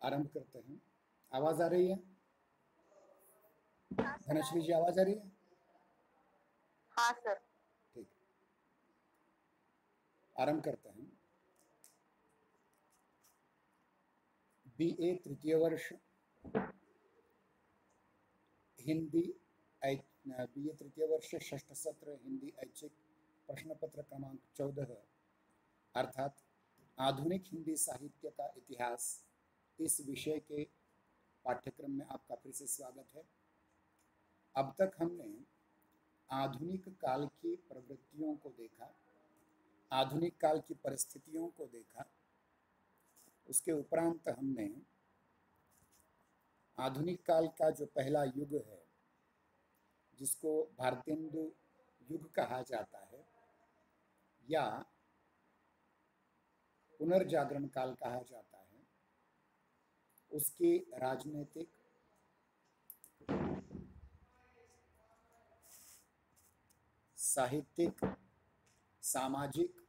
आरंभ करते हैं। आवाज आ रही है? हाँ सर, धनश्री जी, आवाज आ रही है? हाँ सर। ठीक, आरंभ करते हैं। BA तृतीय वर्ष हिंदी BA तृतीय वर्ष षष्ठ सत्र हिंदी ऐच्छिक प्रश्न पत्र क्रमांक 14 अर्थात आधुनिक हिंदी साहित्य का इतिहास, इस विषय के पाठ्यक्रम में आपका फिर से स्वागत है। अब तक हमने आधुनिक काल की प्रवृत्तियों को देखा, आधुनिक काल की परिस्थितियों को देखा। उसके उपरांत हमने आधुनिक काल का जो पहला युग है, जिसको भारतेंदु युग कहा जाता है या पुनर्जागरण काल कहा जाता है, उसकी राजनीतिक, साहित्यिक, सामाजिक,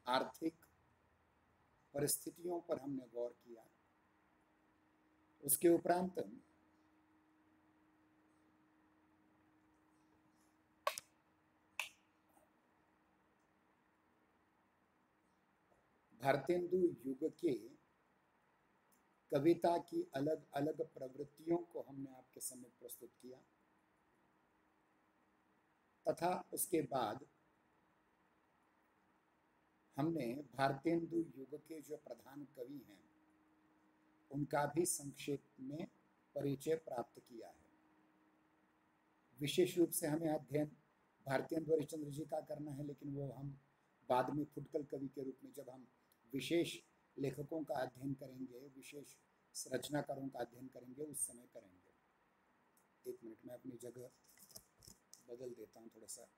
आर्थिक परिस्थितियों पर हमने गौर किया। उसके उपरांत भारतेंदु युग के कविता की अलग अलग प्रवृत्तियों को हमने आपके सम्मुख प्रस्तुत किया तथा उसके बाद हमने भारतेंदु युग के जो प्रधान कवि हैं उनका भी संक्षेप में परिचय प्राप्त किया है। विशेष रूप से हमें अध्ययन भारतेंदु हरिश्चंद्र जी का करना है, लेकिन वो हम बाद में फुटकल कवि के रूप में, जब हम विशेष लेखकों का अध्ययन करेंगे, विशेष रचनाकारों का अध्ययन करेंगे, उस समय करेंगे। एक मिनट में अपनी जगह बदल देता हूँ थोड़ा सा।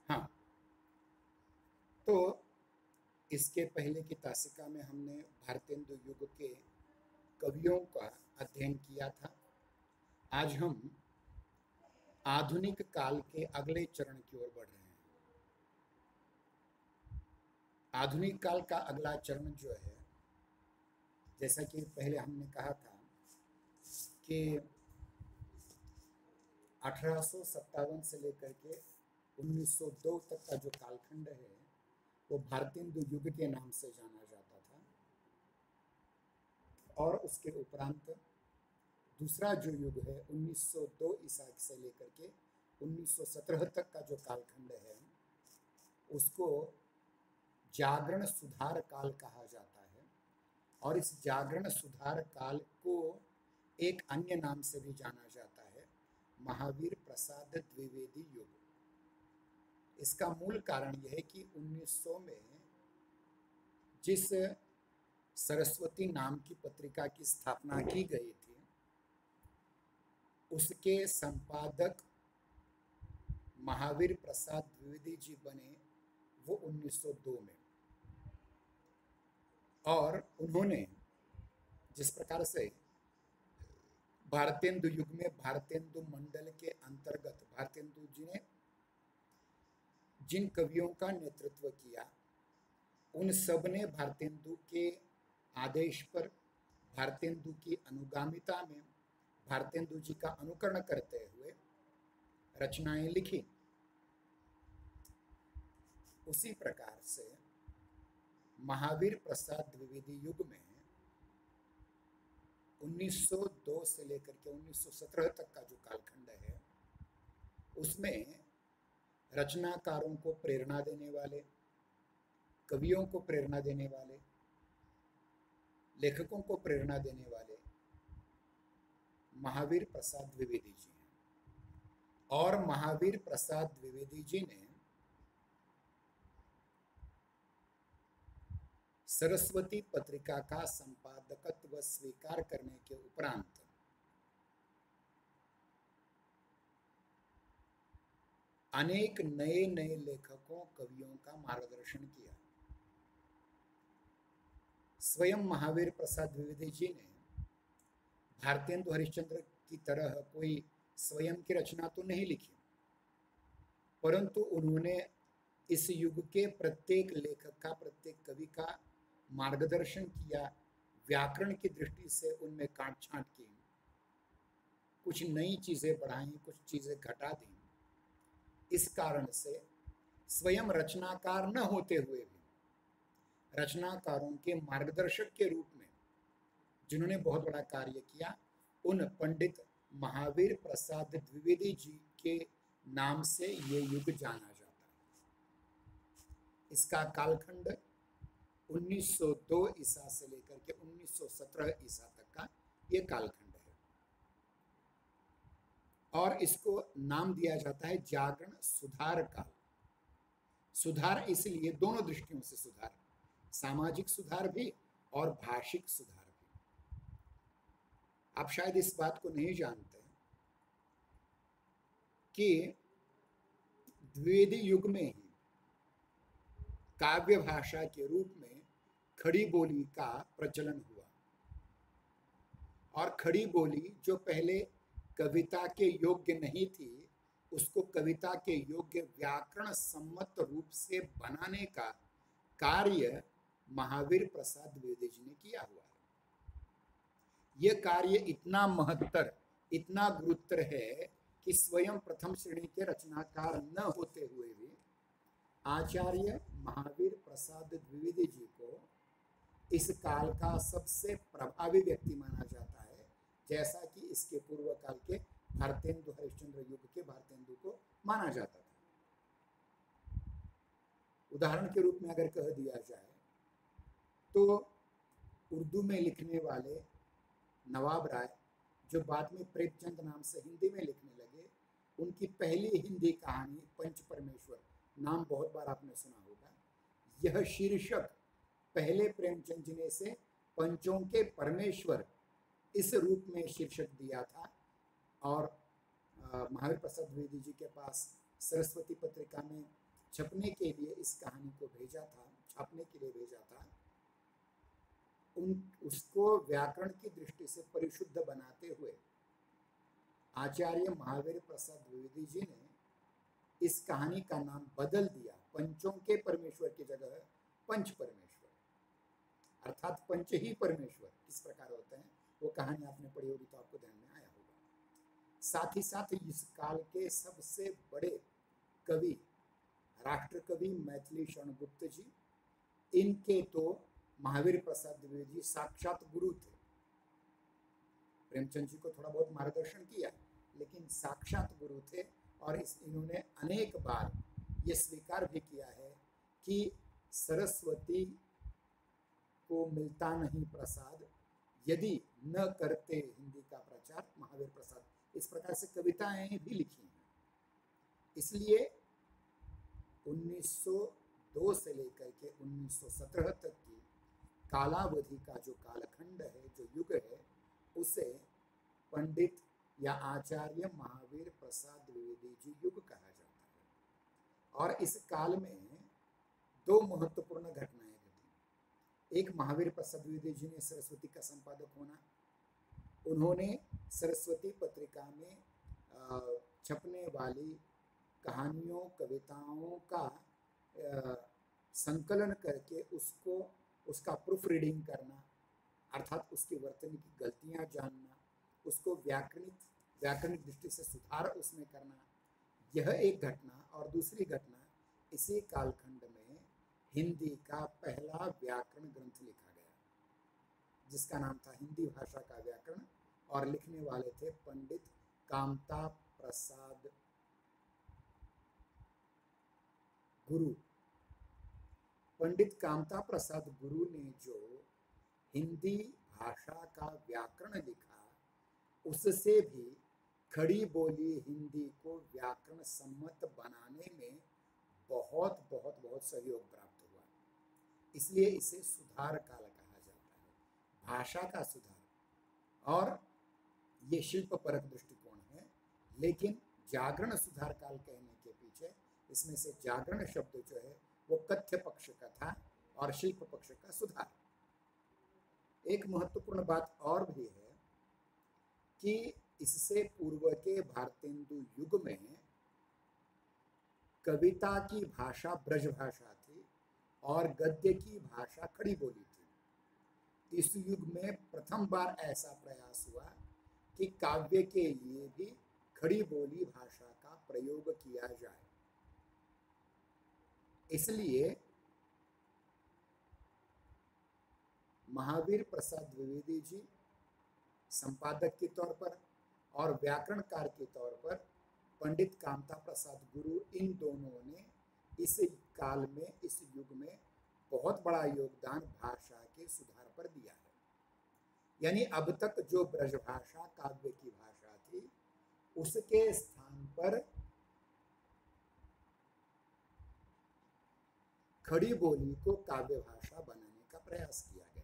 हाँ, तो इसके पहले की तासिका में हमने भारतेंदु युग के कवियों का अध्ययन किया था। आज हम आधुनिक काल के अगले चरण की ओर बढ़ रहे हैं। आधुनिक काल का अगला चरण जो है, जैसा कि पहले हमने कहा था कि 1857 से लेकर के 1902 तक का जो कालखंड है वो भारतेंदु युग के नाम से जाना जाता था, और उसके उपरांत दूसरा जो युग है 1902 ईसा से लेकर के 1917 तक का जो कालखंड है उसको जागरण सुधार काल कहा जाता है, और इस जागरण सुधार काल को एक अन्य नाम से भी जाना जाता है, महावीर प्रसाद द्विवेदी युग। इसका मूल कारण यह है कि 1900 में जिस सरस्वती नाम की पत्रिका की स्थापना की गई थी, उसके संपादक महावीर प्रसाद द्विवेदी जी बने वो 1902 में, और उन्होंने जिस प्रकार से भारतेंदु युग में भारतेंदु मंडल के अंतर्गत भारतेंदु जी ने जिन कवियों का नेतृत्व किया, उन सब ने भारतेंदु के आदेश पर, भारतेंदु की अनुगामिता में, भारतेंदु जी का अनुकरण करते हुए रचनाएं लिखी। उसी प्रकार से महावीर प्रसाद द्विवेदी युग में 1902 से लेकर के 1917 तक का जो कालखंड है, उसमें रचनाकारों को प्रेरणा देने वाले, कवियों को प्रेरणा देने वाले, लेखकों को प्रेरणा देने वाले महावीर प्रसाद द्विवेदी जी हैं। और महावीर प्रसाद द्विवेदी जी ने सरस्वती पत्रिका का संपादकत्व स्वीकार करने के उपरांत अनेक नए नए लेखकों कवियों का मार्गदर्शन किया। स्वयं महावीर प्रसाद द्विवेदी जी ने भारतेंदु हरिश्चंद्र की तरह कोई स्वयं की रचना तो नहीं लिखी, परंतु उन्होंने इस युग के प्रत्येक लेखक का, प्रत्येक कवि का मार्गदर्शन किया, व्याकरण की दृष्टि से उनमें काट छांट की, कुछ नई चीजें बढ़ाई, कुछ चीजें घटा दी। इस कारण से स्वयं रचनाकार न होते हुए भी रचनाकारों के मार्गदर्शक के रूप में जिन्होंने बहुत बड़ा कार्य किया, उन पंडित महावीर प्रसाद द्विवेदी जी के नाम से ये युग जाना जाता है। इसका कालखंड 1902 ईसा से लेकर के 1917 ईसा तक का ये कालखंड है और इसको नाम दिया जाता है जागरण सुधार काल। सुधार इसलिए दोनों दृष्टियों से सुधार, सामाजिक सुधार भी और भाषिक सुधार भी। आप शायद इस बात को नहीं जानते कि द्विवेदी युग में ही काव्य भाषा के रूप में खड़ी बोली का प्रचलन हुआ और खड़ी बोली जो पहले कविता के योग्य नहीं थी, उसको कविता के योग्य व्याकरण सम्मत रूप से बनाने का कार्य महावीर प्रसाद द्विवेदी जी ने किया हुआ है। यह कार्य इतना महत्तर, इतना गुरुतर है कि स्वयं प्रथम श्रेणी के रचनाकार न होते हुए भी आचार्य महावीर प्रसाद द्विवेदी जी को इस काल का सबसे प्रभावी व्यक्ति माना जाता है, जैसा कि इसके पूर्व काल के भारतेंदु हरिश्चंद्र युग के भारतेंदु को माना जाता था। उदाहरण के रूप में अगर कह दिया जाए तो उर्दू में लिखने वाले नवाब राय, जो बाद में प्रेमचंद नाम से हिंदी में लिखने लगे, उनकी पहली हिंदी कहानी पंच परमेश्वर, नाम बहुत बार आपने सुना होगा। यह शीर्षक पहले प्रेमचंद जी ने इसे पंचों के परमेश्वर इस रूप में शीर्षक दिया था और महावीर प्रसाद द्विवेदी जी के पास सरस्वती पत्रिका में छपने के लिए इस कहानी को भेजा था, छापने के लिए भेजा था। उसको व्याकरण की दृष्टि से परिशुद्ध बनाते हुए आचार्य महावीर प्रसाद द्विवेदी जी ने इस कहानी का नाम बदल दिया, पंचों के परमेश्वर की जगह पंच परमेश्वर, अर्थात पंच ही परमेश्वर किस प्रकार होते हैं वो कहानी आपने पढ़ी होगी तो आपको ध्यान में आया होगा। साथ ही साथ इस काल के सबसे बड़े कवि, राष्ट्र कवि मैथिली शरण गुप्त जी, इनके तो महावीर प्रसाद द्विवेदी जी साक्षात गुरु थे। प्रेमचंद जी को थोड़ा बहुत मार्गदर्शन किया, लेकिन साक्षात गुरु थे और इन्होंने अनेक बार ये स्वीकार भी किया है कि सरस्वती को मिलता नहीं प्रसाद यदि न करते हिंदी का प्रचार महावीर प्रसाद, इस प्रकार से कविताएं भी लिखी हैं। इसलिए 1902 से लेकर के 1917 तक की कालावधि का जो कालखंड है, जो युग है, उसे पंडित या आचार्य महावीर प्रसाद द्विवेदी जी युग कहा जाता है। और इस काल में दो महत्वपूर्ण घटनाएं घटी। एक, महावीर प्रसाद द्विवेदी जी ने सरस्वती का संपादक होना, उन्होंने सरस्वती पत्रिका में छपने वाली कहानियों, कविताओं का संकलन करके उसका प्रूफ रीडिंग करना, अर्थात उसकी वर्तन की गलतियां जानना, उसको व्याकरणिक दृष्टि से सुधार उसमें करना, यह एक घटना। और दूसरी घटना, इसी कालखंड में हिंदी का पहला व्याकरण ग्रंथ लिखा गया, जिसका नाम था हिंदी भाषा का व्याकरण, और लिखने वाले थे पंडित कामता प्रसाद गुरु। पंडित कामता प्रसाद गुरु ने जो हिंदी भाषा का व्याकरण लिखा, उससे भी खड़ी बोली हिंदी को व्याकरण सम्मत बनाने में बहुत बहुत बहुत सहयोग प्राप्त हुआ। इसलिए इसे सुधार काल कहा जाता है, भाषा का सुधार। और ये शिल्प परक दृष्टिकोण है, लेकिन जागरण सुधार काल कहने के पीछे इसमें से जागरण शब्द जो है वो कथ्य पक्ष का था और शिल्प पक्ष का सुधार। एक महत्वपूर्ण बात और भी है कि इससे पूर्व के भारतेंदु युग में कविता की भाषा ब्रज भाषा थी और गद्य की भाषा खड़ी बोली थी। इस युग में प्रथम बार ऐसा प्रयास हुआ कि काव्य के लिए भी खड़ी बोली भाषा का प्रयोग किया जाए। इसलिए महावीर प्रसाद द्विवेदी जी संपादक के तौर पर और व्याकरणकार के तौर पर पंडित कामता प्रसाद गुरु, इन दोनों ने इस काल में, इस युग में बहुत बड़ा योगदान भाषा के सुधार पर दिया है। यानी अब तक जो ब्रजभाषा काव्य की भाषा थी, उसके स्थान पर खड़ी बोली को काव्य भाषा बनाने का प्रयास किया गया।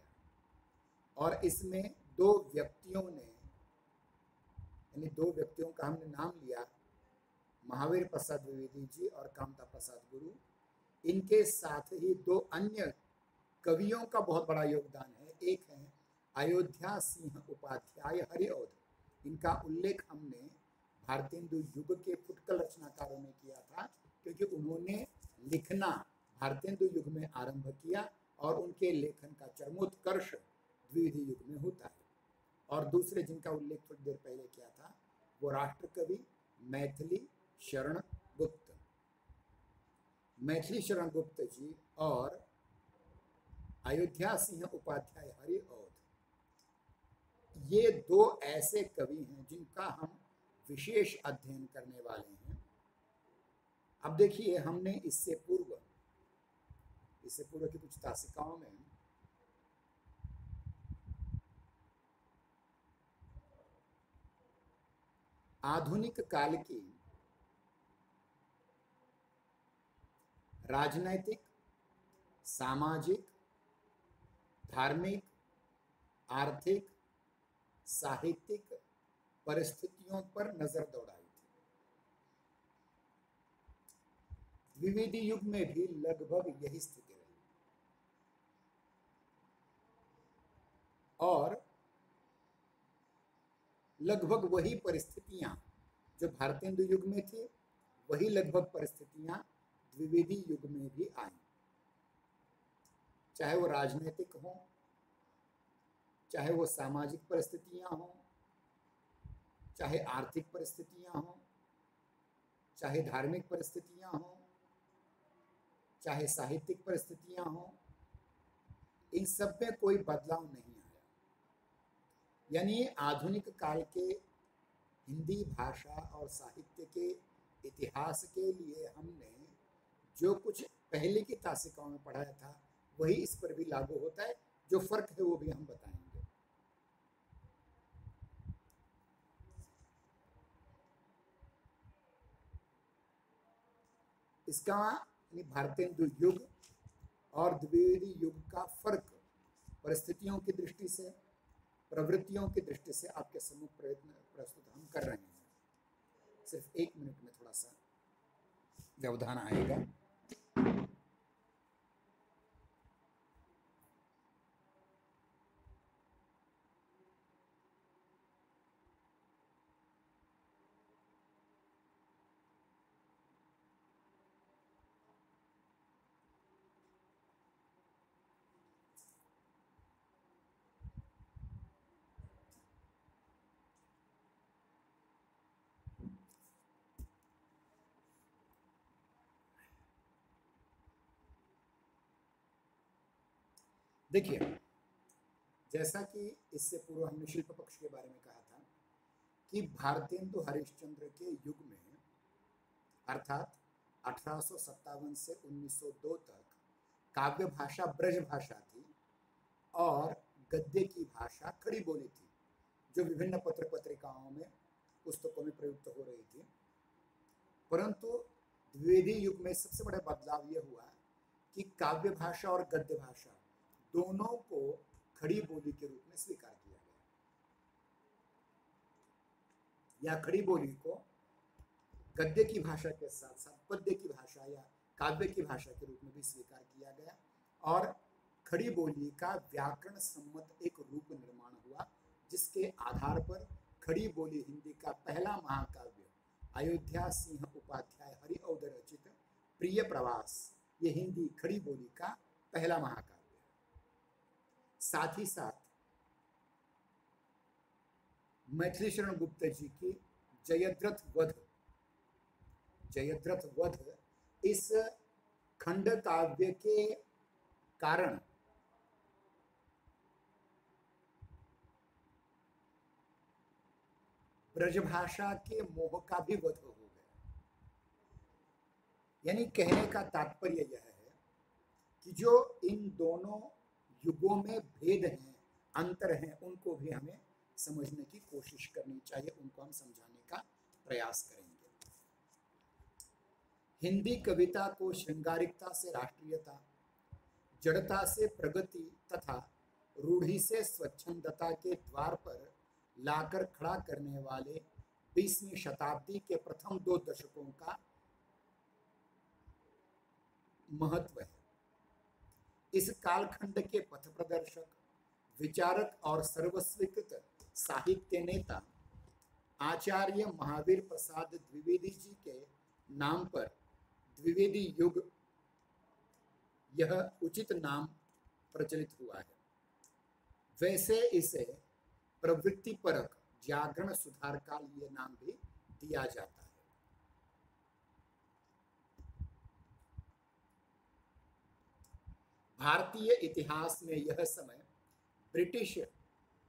और इसमें दो व्यक्तियों का हमने नाम लिया, महावीर प्रसाद द्विवेदी जी और कामता प्रसाद गुरु। इनके साथ ही दो अन्य कवियों का बहुत बड़ा योगदान है। एक है अयोध्या सिंह उपाध्याय हरिऔध। इनका उल्लेख हमने भारतेंदु युग के फुटकल रचनाकारों में किया था, क्योंकि उन्होंने लिखना भारतेंदु युग में आरंभ किया और उनके लेखन का चरमोत्कर्ष द्विवेदी युग में होता है। और दूसरे जिनका उल्लेख थोड़ी देर पहले किया था वो राष्ट्र कवि मैथिली शरण गुप्त। मैथिली शरण गुप्त जी और अयोध्या सिंह उपाध्याय हरिऔध, ये दो ऐसे कवि हैं जिनका हम विशेष अध्ययन करने वाले हैं। अब देखिए, हमने इससे पूर्व की कुछ तासिकाओं में आधुनिक काल की राजनैतिक, सामाजिक, धार्मिक, आर्थिक, साहित्यिक परिस्थितियों पर नजर दौड़ाई थी। द्विवेदी युग में भी लगभग यही स्थिति रही और लगभग वही परिस्थितियां जो भारतेंदु युग में थी, वही लगभग परिस्थितियां द्विवेदी युग में भी आई। चाहे वो राजनीतिक हो, चाहे वो सामाजिक परिस्थितियां हो, चाहे आर्थिक परिस्थितियां हो, चाहे धार्मिक परिस्थितियां हो, चाहे साहित्यिक परिस्थितियां हो, इन सब में कोई बदलाव नहीं आया। यानी आधुनिक काल के हिंदी भाषा और साहित्य के इतिहास के लिए हमने जो कुछ पहले की तासिकाओं में पढ़ाया था, वही इस पर भी लागू होता है। जो फर्क है वो भी हम बताएंगे। इसका भारतेंदु युग और द्विवेदी युग का फर्क परिस्थितियों की दृष्टि से, प्रवृत्तियों की दृष्टि से आपके सम्मुख प्रस्तुत हम कर रहे हैं। सिर्फ 1 मिनट में थोड़ा सा व्यवधान आएगा। देखिए, जैसा कि इससे पूर्व हमने शिल्प पक्ष के बारे में कहा था कि भारतेंदु हरिश्चंद्र के युग में, अर्थात 1857 से 1902 तक काव्य भाषा ब्रज भाषा थी और गद्य की भाषा खड़ी बोली थी, जो विभिन्न पत्र पत्रिकाओं में, पुस्तकों में प्रयुक्त हो रही थी। परंतु द्विवेदी युग में सबसे बड़ा बदलाव यह हुआ कि काव्य भाषा और गद्य भाषा दोनों को खड़ी बोली के रूप में स्वीकार किया गया, या खड़ी बोली को गद्य की भाषा के साथ साथ पद्य की भाषा या काव्य की भाषा के रूप में भी स्वीकार किया गया, और खड़ी बोली का व्याकरण सम्मत एक रूप निर्माण हुआ, जिसके आधार पर खड़ी बोली हिंदी का पहला महाकाव्य अयोध्या सिंह उपाध्याय हरि औध रचित प्रिय प्रवास, ये हिंदी खड़ी बोली का पहला महाकाव्य है। साथ ही साथ मैथिली शरण गुप्त जी की जयद्रथ वध इस खंड काव्य के कारण ब्रजभाषा के मोह का भी वध हो गया। यानी कहने का तात्पर्य यह है कि जो इन दोनों युगों में भेद हैं, अंतर हैं, उनको भी हमें समझने की कोशिश करनी चाहिए, उनको हम समझाने का प्रयास करेंगे। हिंदी कविता को श्रृंगारिकता से राष्ट्रीयता, जड़ता से प्रगति तथा रूढ़ी से स्वच्छंदता के द्वार पर लाकर खड़ा करने वाले 20वीं शताब्दी के प्रथम 2 दशकों का महत्व है। इस कालखंड के पथ प्रदर्शक, विचारक और सर्वस्वीकृत साहित्य नेता आचार्य महावीर प्रसाद द्विवेदी जी के नाम पर द्विवेदी युग, यह उचित नाम प्रचलित हुआ है। वैसे इसे प्रवृत्ति परक जागरण सुधार काल ये नाम भी दिया जाता है। भारतीय इतिहास में यह समय ब्रिटिश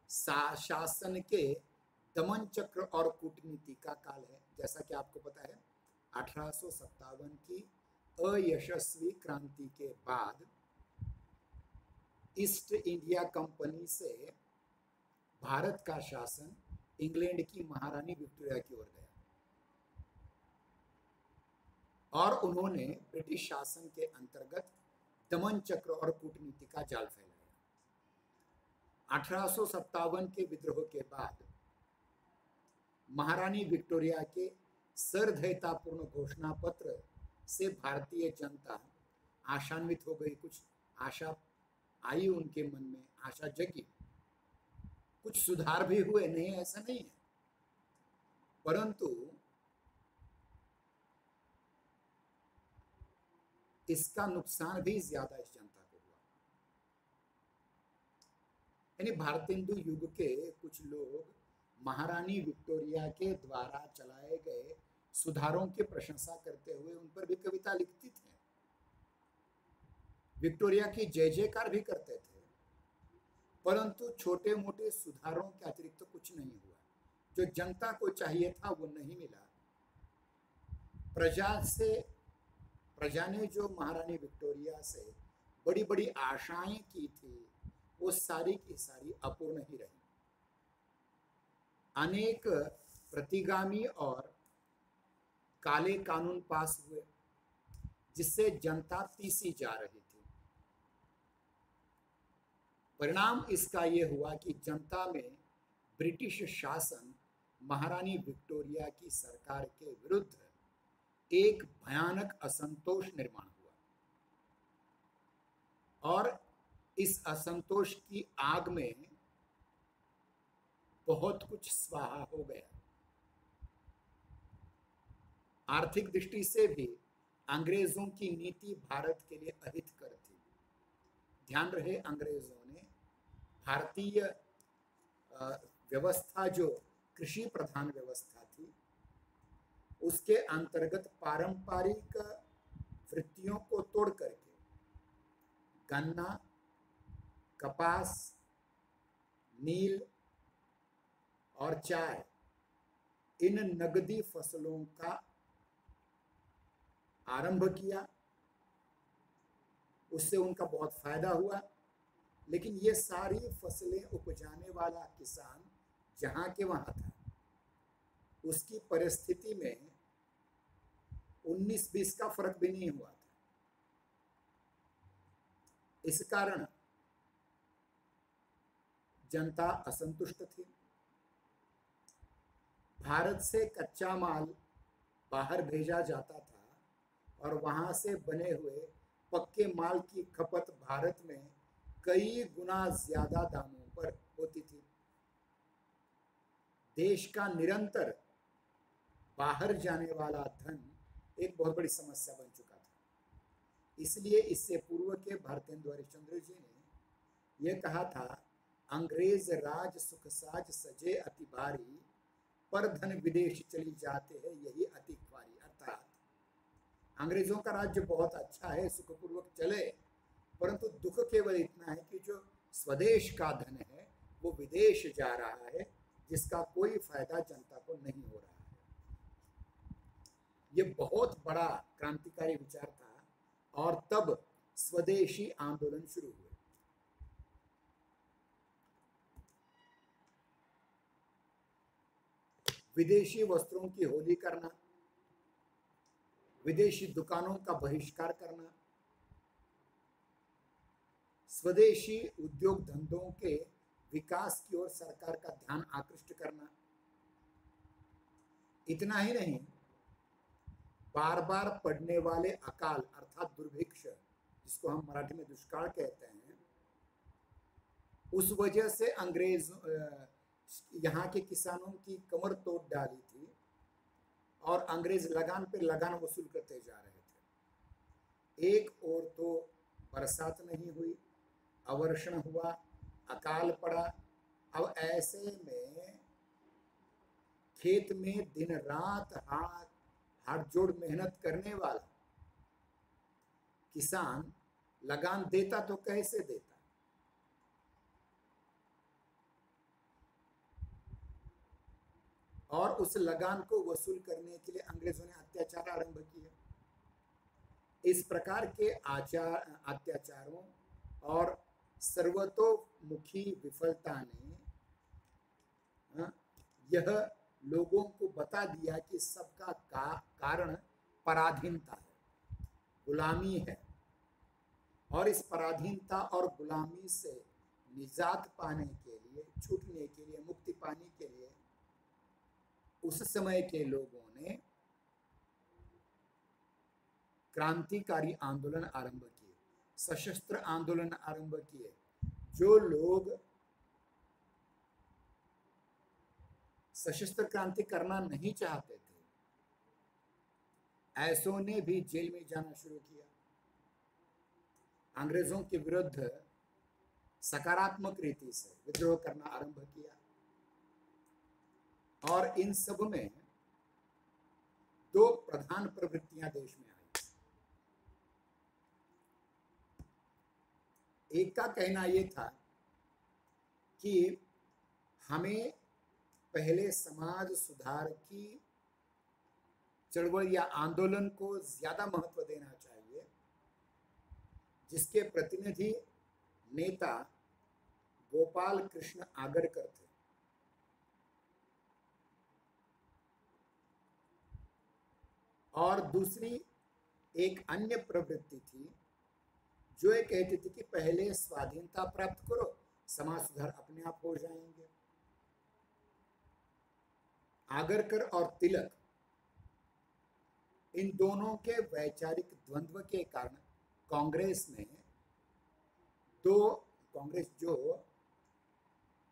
शासन के दमन चक्र और कूटनीति का काल है। जैसा कि आपको पता है, 1857 की अयशस्वी क्रांति के बाद ईस्ट इंडिया कंपनी से भारत का शासन इंग्लैंड की महारानी विक्टोरिया की ओर गया और उन्होंने ब्रिटिश शासन के अंतर्गत दमन चक्र और कूटनीति का जाल फैलाया। 1857 के विद्रोह के बाद महारानी विक्टोरिया के सरधैर्यतापूर्ण घोषणा पत्र से भारतीय जनता आशान्वित हो गई। कुछ आशा आई उनके मन में, आशा जगी, कुछ सुधार भी हुए, नहीं ऐसा नहीं है, परंतु इसका नुकसान भी ज्यादा इस जनता को हुआ। यानी भारतेंदु युग के कुछ लोग महारानी विक्टोरिया के द्वारा चलाए गए सुधारों की प्रशंसा करते हुए उन पर भी कविता लिखती थे, विक्टोरिया की जय जयकार भी करते थे, परंतु छोटे मोटे सुधारों के अतिरिक्त तो कुछ नहीं हुआ। जो जनता को चाहिए था वो नहीं मिला। प्रजा ने जो महारानी विक्टोरिया से बड़ी बड़ी आशाएं की थी, वो सारी की सारी अपूर्ण ही रही। अनेक प्रतिगामी और काले कानून पास हुए, जिससे जनता पीसी जा रही थी। परिणाम इसका यह हुआ कि जनता में ब्रिटिश शासन महारानी विक्टोरिया की सरकार के विरुद्ध एक भयानक असंतोष निर्माण हुआ और इस असंतोष की आग में बहुत कुछ स्वाहा हो गया। आर्थिक दृष्टि से भी अंग्रेजों की नीति भारत के लिए अहितकर थी। ध्यान रहे, अंग्रेजों ने भारतीय व्यवस्था, जो कृषि प्रधान व्यवस्था थी, उसके अंतर्गत पारंपरिक वृत्तियों को तोड़ करके गन्ना, कपास, नील और चाय, इन नगदी फसलों का आरंभ किया। उससे उनका बहुत फायदा हुआ, लेकिन ये सारी फसलें उपजाने वाला किसान जहां के वहां था, उसकी परिस्थिति में 19-20 का फर्क भी नहीं हुआ था। इस कारण जनता असंतुष्ट थी। भारत से कच्चा माल बाहर भेजा जाता था और वहां से बने हुए पक्के माल की खपत भारत में कई गुना ज्यादा दामों पर होती थी। देश का निरंतर बाहर जाने वाला धन एक बहुत बड़ी समस्या बन चुका था। इसलिए इससे पूर्व के भारतेंदु हरिश्चंद्र जी ने यह कहा था, अंग्रेज राज सुख साज सजे अति भारी, पर धन विदेश चली जाते हैं यही अति ख्वारी। अर्थात अंग्रेजों का राज्य बहुत अच्छा है, सुखपूर्वक चले, परंतु दुख केवल इतना है कि जो स्वदेश का धन है वो विदेश जा रहा है, जिसका कोई फायदा जनता को नहीं हो रहा है। ये बहुत बड़ा क्रांतिकारी विचार था और तब स्वदेशी आंदोलन शुरू हुए। विदेशी वस्त्रों की होली करना, विदेशी दुकानों का बहिष्कार करना, स्वदेशी उद्योग धंधों के विकास की ओर सरकार का ध्यान आकृष्ट करना। इतना ही नहीं, बार बार पड़ने वाले अकाल अर्थात दुर्भिक्ष, जिसको हम मराठी में दुष्काल कहते हैं, उस वजह से अंग्रेज यहाँ के किसानों की कमर तोड़ डाली थी और अंग्रेज लगान पे लगान वसूल करते जा रहे थे। एक ओर तो बरसात नहीं हुई, अवर्षण हुआ, अकाल पड़ा। अब ऐसे में खेत में दिन रात हाथ जोड़ मेहनत करने वाला किसान लगान देता तो कैसे देता? और उस लगान को वसूल करने के लिए अंग्रेजों ने अत्याचार आरंभ किए। इस प्रकार के अत्याचारों और सर्वतोमुखी विफलता ने यह लोगों को बता दिया कि सबका कारण पराधीनता है, गुलामी है। और इस पराधीनता और गुलामी से निजात पाने के लिए, छूटने के लिए, मुक्ति पाने के लिए उस समय के लोगों ने क्रांतिकारी आंदोलन आरंभ किए, सशस्त्र आंदोलन आरंभ किए। जो लोग सशस्त्र क्रांति करना नहीं चाहते थे, ऐसों ने भी जेल में जाना शुरू किया। अंग्रेजों के विरुद्ध सकारात्मक रीति से विद्रोह करना आरंभ किया। और इन सब में दो प्रधान प्रवृत्तियां देश में आई। एक का कहना यह था कि हमें पहले समाज सुधार की चळवळ या आंदोलन को ज्यादा महत्व देना चाहिए, जिसके प्रतिनिधि नेता गोपाल कृष्ण आगरकर थे। और दूसरी एक अन्य प्रवृत्ति थी जो ये कहती थी कि पहले स्वाधीनता प्राप्त करो, समाज सुधार अपने आप हो जाएंगे। आगरकर और तिलक, इन दोनों के वैचारिक द्वंद्व के कारण कांग्रेस जो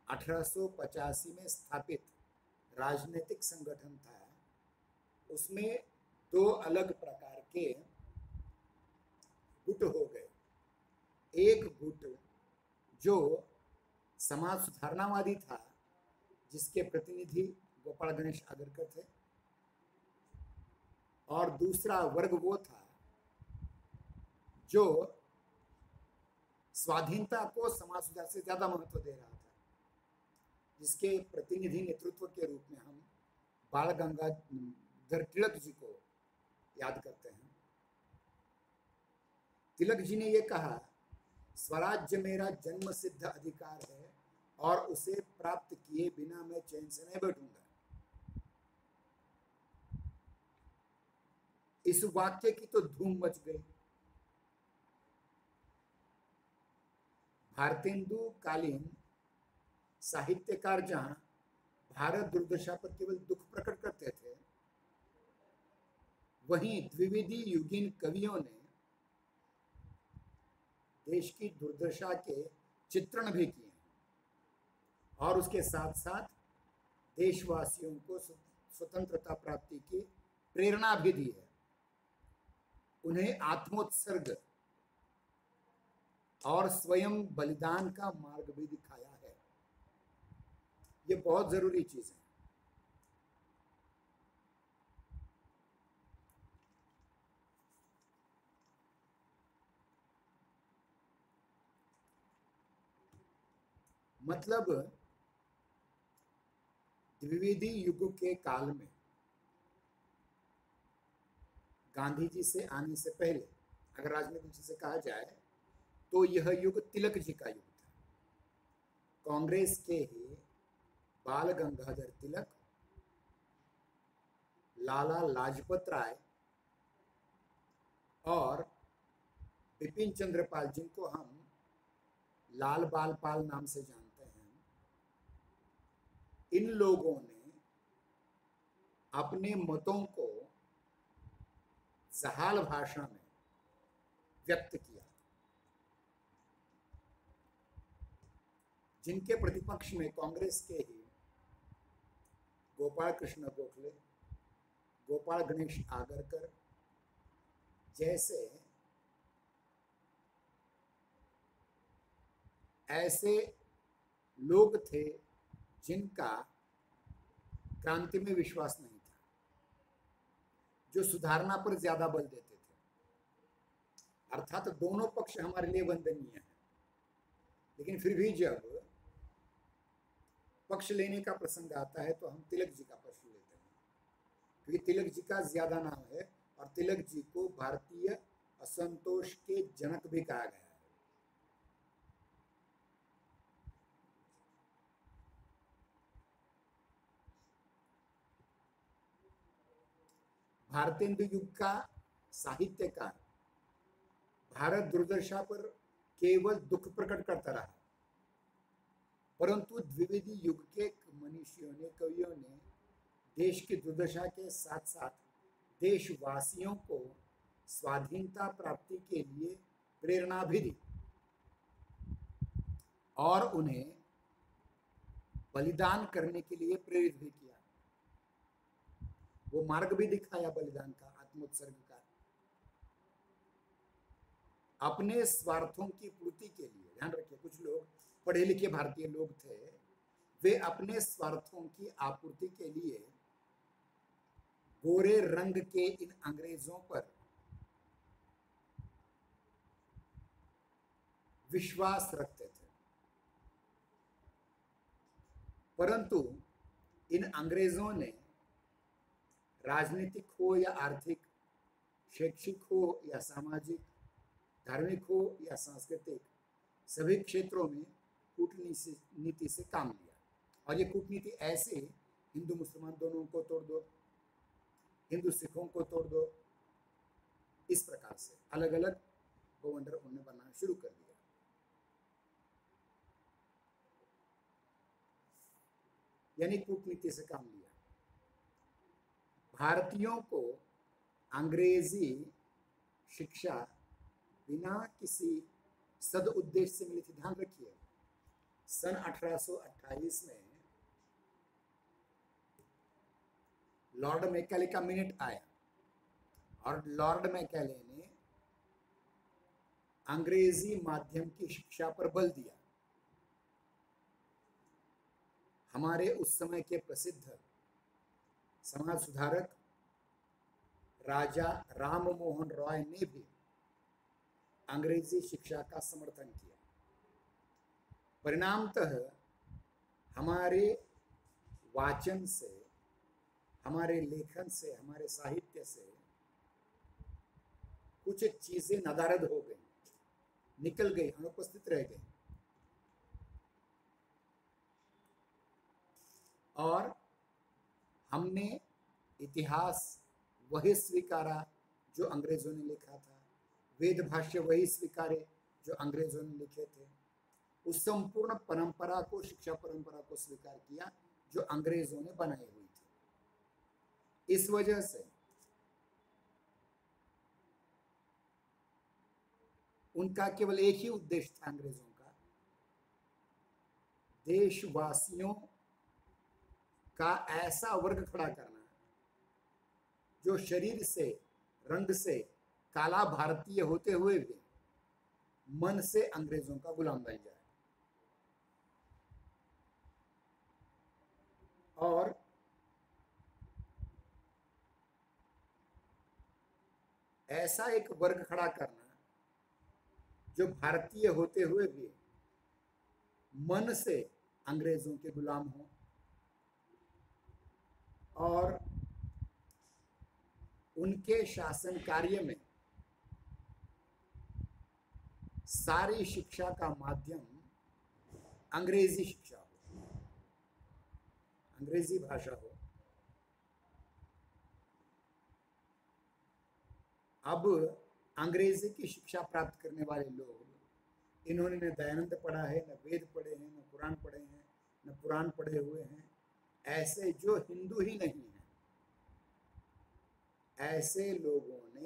1885 में स्थापित राजनीतिक संगठन था, उसमें दो अलग प्रकार के गुट हो गए। एक गुट जो समाज सुधारणावादी था, जिसके प्रतिनिधि गोपाल गणेश आगरकर थे, और दूसरा वर्ग वो था जो स्वाधीनता को समाज सुधार से ज्यादा महत्व दे रहा था, जिसके प्रतिनिधि नेतृत्व के रूप में हम बाल गंगाधर तिलक जी को याद करते हैं। तिलक जी ने यह कहा, स्वराज्य मेरा जन्म सिद्ध अधिकार है और उसे प्राप्त किए बिना मैं चैन से नहीं बैठूंगा। इस वाक्य की तो धूम मच गई। भारतेंदु कालीन साहित्यकार जहां भारत दुर्दशा पर केवल दुख प्रकट करते थे, वहीं द्विवेदी युगीन कवियों ने देश की दुर्दशा के चित्रण भी किए और उसके साथ साथ देशवासियों को स्वतंत्रता प्राप्ति की प्रेरणा भी दी है। उन्हें आत्मोत्सर्ग और स्वयं बलिदान का मार्ग भी दिखाया है। ये बहुत जरूरी चीज है। मतलब द्विवेदी युग के काल में गांधी जी से आने से पहले अगर राजनीति से कहा जाए तो यह युग तिलक जी का युग था। कांग्रेस के ही बाल गंगाधर तिलक, लाला लाजपत राय और बिपिन चंद्र पाल, जिनको हम लाल बाल पाल नाम से जानते हैं, इन लोगों ने अपने मतों को जहाल भाषा में व्यक्त किया, जिनके प्रतिपक्ष में कांग्रेस के ही गोपाल कृष्ण गोखले, गोपाल गणेश आगरकर जैसे ऐसे लोग थे जिनका क्रांति में विश्वास नहीं था, जो सुधारना पर ज्यादा बल देते थे। अर्थात दोनों पक्ष हमारे लिए वंदनीय हैं, लेकिन फिर भी जब पक्ष लेने का प्रसंग आता है तो हम तिलक जी का पक्ष लेते हैं, क्योंकि तिलक जी का ज्यादा नाम है और तिलक जी को भारतीय असंतोष के जनक भी कहा गया है। भारतेंदु युग का साहित्यकार भारत दुर्दशा पर केवल दुख प्रकट करता रहा, परंतु द्विवेदी युग के मनीषियों ने, कवियों ने देश की दुर्दशा के साथ साथ देशवासियों को स्वाधीनता प्राप्ति के लिए प्रेरणा भी दी और उन्हें बलिदान करने के लिए प्रेरित भी किया। वो मार्ग भी दिखाया बलिदान का, आत्मोत्सर्ग का। अपने स्वार्थों की पूर्ति के लिए, ध्यान रखिए, कुछ लोग पढ़े लिखे भारतीय लोग थे, वे अपने स्वार्थों की आपूर्ति के लिए गोरे रंग के इन अंग्रेजों पर विश्वास रखते थे, परंतु इन अंग्रेजों ने राजनीतिक हो या आर्थिक, शैक्षिक हो या सामाजिक, धार्मिक हो या सांस्कृतिक, सभी क्षेत्रों में कूटनीति से काम लिया। और ये कूटनीति ऐसे हिंदू मुसलमान दोनों को तोड़ दो, हिंदू सिखों को तोड़ दो, इस प्रकार से अलग अलग भूमंडल उन्होंने बनाना शुरू कर दिया। यानी कूटनीति से काम लिया। भारतीयों को अंग्रेजी शिक्षा बिना किसी सद उद्देश्य से मिली थी। ध्यान रखिए, सन 1828 में लॉर्ड मैकाले का मिनट आया और लॉर्ड मैकाले ने अंग्रेजी माध्यम की शिक्षा पर बल दिया। हमारे उस समय के प्रसिद्ध समाज सुधारक राजा राम मोहन रॉय ने भी अंग्रेजी शिक्षा का समर्थन किया। परिणामतः हमारे वाचन से, हमारे लेखन से, हमारे साहित्य से कुछ चीजें नदारद हो गई, निकल गई, अनुपस्थित रह गई। और हमने इतिहास वही स्वीकारा जो अंग्रेजों ने लिखा था, वेद भाष्य वही स्वीकारे जो अंग्रेजों ने लिखे थे, उस संपूर्ण परंपरा को, शिक्षा परंपरा को स्वीकार किया जो अंग्रेजों ने बनाई हुई थी। इस वजह से उनका केवल एक ही उद्देश्य था अंग्रेजों का, देशवासियों का ऐसा वर्ग खड़ा करना जो शरीर से, रंग से काला भारतीय होते हुए भी मन से अंग्रेजों का गुलाम बन जाए। और ऐसा एक वर्ग खड़ा करना जो भारतीय होते हुए भी मन से अंग्रेजों के गुलाम हो और उनके शासन कार्य में सारी शिक्षा का माध्यम अंग्रेजी शिक्षा हो, अंग्रेजी भाषा हो। अब अंग्रेजी की शिक्षा प्राप्त करने वाले लोग, इन्होंने न दयानंद पढ़ा है, न वेद पढ़े हैं, न कुरान पढ़े हैं, न पुराण पढ़े हुए हैं, ऐसे जो हिंदू ही नहीं है, ऐसे लोगों ने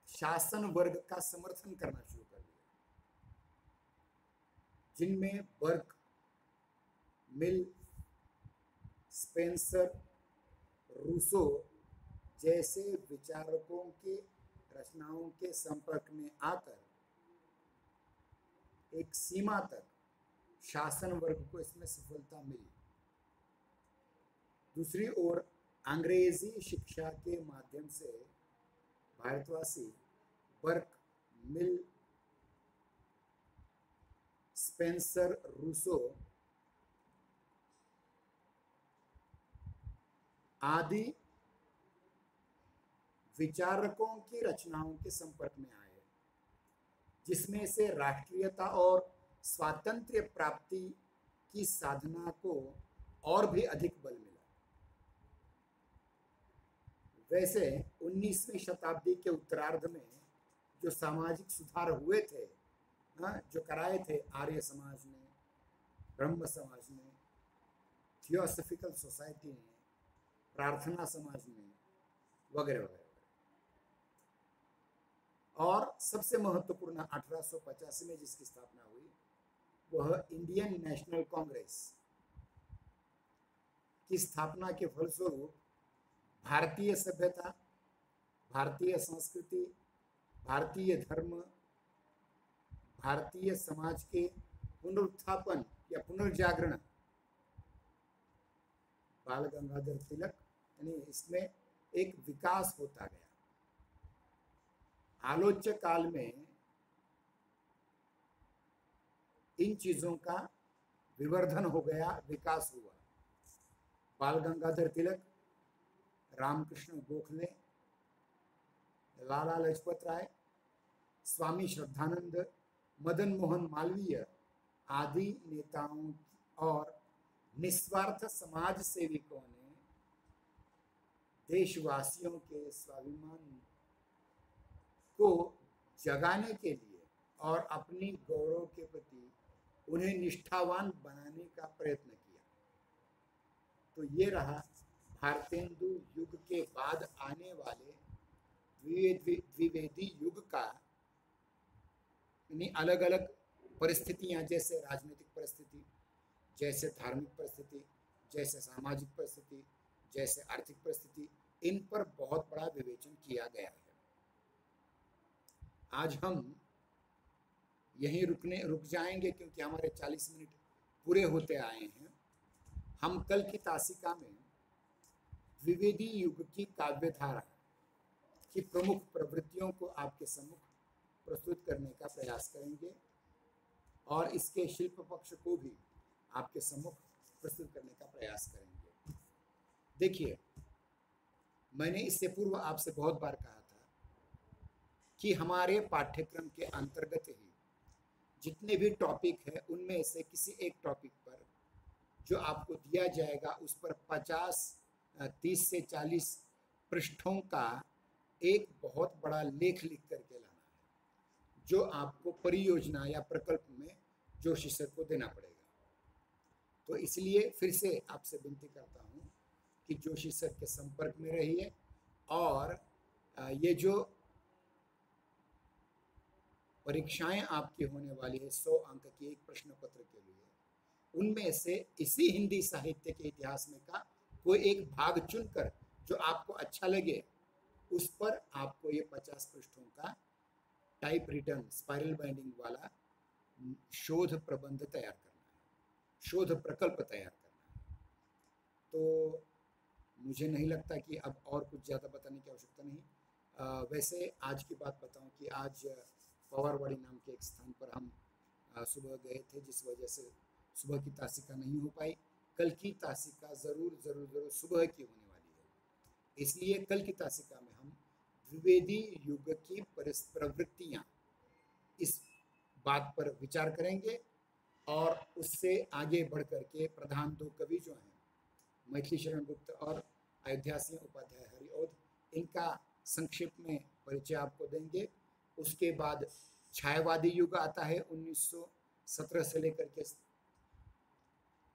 शासन वर्ग का समर्थन करना शुरू कर दिया, जिनमें बर्क, मिल, स्पेंसर, रूसो जैसे विचारकों के रचनाओं के संपर्क में आकर एक सीमा तक शासन वर्ग को इसमें सफलता मिली। दूसरी ओर अंग्रेजी शिक्षा के माध्यम से भारतवासी बर्क, मिल, स्पेंसर, रूसो आदि विचारकों की रचनाओं के संपर्क में आए, जिसमें से राष्ट्रीयता और स्वातंत्र्य प्राप्ति की साधना को और भी अधिक बल मिला। वैसे 19वीं शताब्दी के उत्तरार्ध में जो सामाजिक सुधार हुए थे, जो कराए थे आर्य समाज ने, ब्रह्म समाज ने, थियोसॉफिकल सोसाइटी ने, प्रार्थना समाज ने, वगैरह वगैरह, और सबसे महत्वपूर्ण 1885 में जिसकी स्थापना हुई वह इंडियन नेशनल कांग्रेस की स्थापना के फलस्वरूप भारतीय सभ्यता, भारतीय संस्कृति, भारतीय धर्म, भारतीय समाज के पुनरुत्थापन या पुनर्जागरण बाल गंगाधर तिलक, यानी इसमें एक विकास होता गया। आलोच्य काल में इन चीजों का विवर्धन हो गया, विकास हुआ। बाल गंगाधर तिलक, रामकृष्ण गोखले, लाला लाजपत राय, स्वामी श्रद्धानंद, मदन मोहन मालवीय आदि नेताओं और निस्वार्थ समाज सेविकों ने देशवासियों के स्वाभिमान को जगाने के लिए और अपनी गौरव के प्रति उन्हें निष्ठावान बनाने का प्रयत्न किया। तो ये रहा भारतेंदु युग के बाद आने वाले द्विवेदी युग का, यानी अलग अलग परिस्थितियां, जैसे राजनीतिक परिस्थिति, जैसे धार्मिक परिस्थिति, जैसे सामाजिक परिस्थिति, जैसे आर्थिक परिस्थिति, इन पर बहुत बड़ा विवेचन किया गया है। आज हम यहीं रुक जाएंगे क्योंकि हमारे 40 मिनट पूरे होते आए हैं। हम कल की तासिका में द्विवेदी युग की काव्यधारा की प्रमुख प्रवृत्तियों को आपके सम्मुख प्रस्तुत करने का प्रयास करेंगे और इसके शिल्प पक्ष को भी आपके सम्मुख प्रस्तुत करने का प्रयास करेंगे। देखिए, मैंने इससे पूर्व आपसे बहुत बार कहा था कि हमारे पाठ्यक्रम के अंतर्गत ही जितने भी टॉपिक है उनमें से किसी एक टॉपिक पर जो आपको दिया जाएगा उस पर 30 से 40 पृष्ठों का एक बहुत बड़ा लेख लिख करके लाना है जो आपको परियोजना या प्रकल्प में जोशी सर को देना पड़ेगा। तो इसलिए फिर से आपसे विनती करता हूँ कि जोशी सर के संपर्क में रहिए और ये जो परीक्षाएं आपकी होने वाली है 100 अंक की एक प्रश्न पत्र के लिए, उनमें से इसी हिंदी साहित्य के इतिहास में का कोई एक भाग चुनकर जो आपको अच्छा लगे उस पर आपको ये 50 पृष्ठों का टाइप रिटर्न स्पाइरल बाइंडिंग वाला शोध प्रबंध तैयार करना है, शोध प्रकल्प तैयार करना है। तो मुझे नहीं लगता कि अब और कुछ ज़्यादा बताने की आवश्यकता नहीं। वैसे आज की बात बताऊं कि आज पवारवाड़ी नाम के एक स्थान पर हम सुबह गए थे, जिस वजह से सुबह की तासिका नहीं हो पाई। कल की तासिका ज़रूर ज़रूर ज़रूर सुबह की होने वाली है, इसलिए कल की तासिका में हम द्विवेदी युग की प्रवृत्तियाँ इस बात पर विचार करेंगे और उससे आगे बढ़ करके प्रधान दो कवि जो हैं मैथिली शरण गुप्त और अयोध्या सिंह उपाध्याय हरिऔध, इनका संक्षेप में परिचय आपको देंगे। उसके बाद छायावादी युग आता है 1917 से लेकर के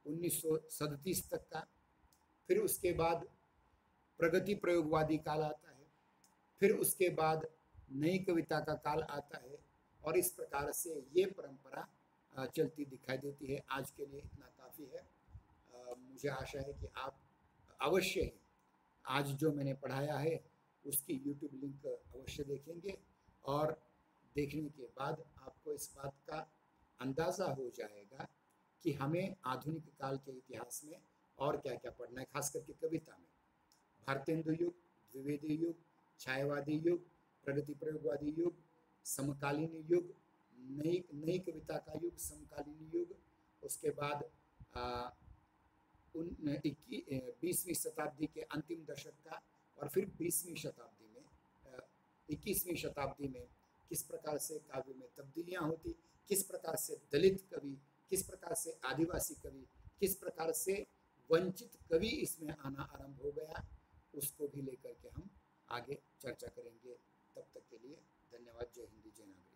1937 तक का। फिर उसके बाद प्रगति प्रयोगवादी काल आता है, फिर उसके बाद नई कविता का काल आता है और इस प्रकार से ये परंपरा चलती दिखाई देती है। आज के लिए इतना काफ़ी है। मुझे आशा है कि आप अवश्य ही आज जो मैंने पढ़ाया है उसकी YouTube लिंक अवश्य देखेंगे और देखने के बाद आपको इस बात का अंदाज़ा हो जाएगा कि हमें आधुनिक काल के इतिहास में और क्या क्या पढ़ना है, खास करके कविता में भारतेंदु युग, द्विवेदी युग, छायावादी युग, प्रगति प्रयोगवादी युग, समकालीन युग, नई कविता का युग, समकालीन युग, उसके बाद 20वीं शताब्दी के अंतिम दशक का, और फिर 20वीं शताब्दी में 21वीं शताब्दी में किस प्रकार से काव्य में तब्दीलियाँ होती, किस प्रकार से दलित कवि, किस प्रकार से आदिवासी कवि, किस प्रकार से वंचित कवि इसमें आना आरंभ हो गया, उसको भी लेकर के हम आगे चर्चा करेंगे। तब तक के लिए धन्यवाद। जय हिंद, जय नागरिक।